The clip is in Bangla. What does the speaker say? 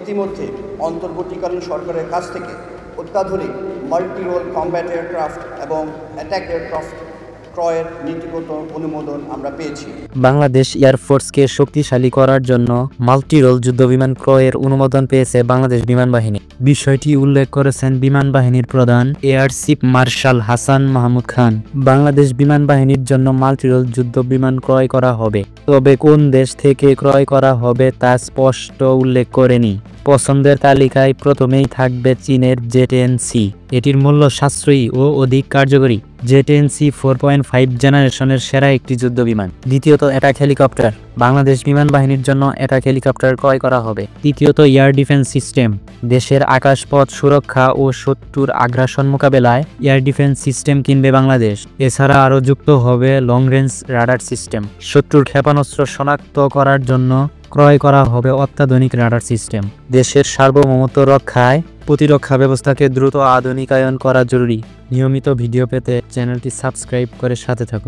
ইতিমধ্যে অন্তর্বর্তীকালীন সরকারের কাছ থেকে অত্যাধুনিক মাল্টি রোল কমব্যাট এয়ারক্রাফট এবং অ্যাটাক এয়ারক্রাফট ক্রয়ের নীতিগত অনুমোদন আমরা পেয়েছি। বাংলাদেশ এয়ারফোর্সকে শক্তিশালী করার জন্য মাল্টি রোল যুদ্ধবিমান ক্রয়ের অনুমোদন পেয়েছে বাংলাদেশ বিমান বাহিনী। বিষয়টি উল্লেখ করেছেন বিমান বাহিনীর প্রধান air chief marshal Hasan Mahmud Khan. Bangladesh বিমান বাহিনীর জন্য মাল্টি রোল যুদ্ধবিমান ক্রয় করা হবে, তবে কোন দেশ থেকে ক্রয় করা হবে তা স্পষ্ট উল্লেখ করেনি। পছন্দের তালিকায় প্রথমেই থাকবে চীনের জে-10C। এটির মূল্য সাশ্রয়ী ও অধিক কার্যকরী। জে-10C 4.5 জেনারেশনের সেরা একটি যুদ্ধবিমান। দ্বিতীয়ত অ্যাটাক হেলিকপ্টার। বাংলাদেশ বিমান বাহিনীর জন্য অ্যাটাক হেলিকপ্টার ক্রয় করা হবে। তৃতীয়ত এয়ার ডিফেন্স সিস্টেম। দেশের আকাশপথ সুরক্ষা ও শত্রুর আগ্রাসন মোকাবেলায় এয়ার ডিফেন্স সিস্টেম কিনবে বাংলাদেশ। এছাড়া আরও যুক্ত হবে লং রেঞ্জ রাডার সিস্টেম। শত্রুর ক্ষেপণাস্ত্র শনাক্ত করার জন্য ক্রয় করা হবে অত্যাধুনিক রাডার সিস্টেম। দেশের সার্বভৌমত্ব রক্ষায় প্রতিরক্ষা ব্যবস্থাকে দ্রুত আধুনিকায়ন করা জরুরি। নিয়মিত ভিডিও পেতে চ্যানেলটি সাবস্ক্রাইব করে সাথে থাকুন।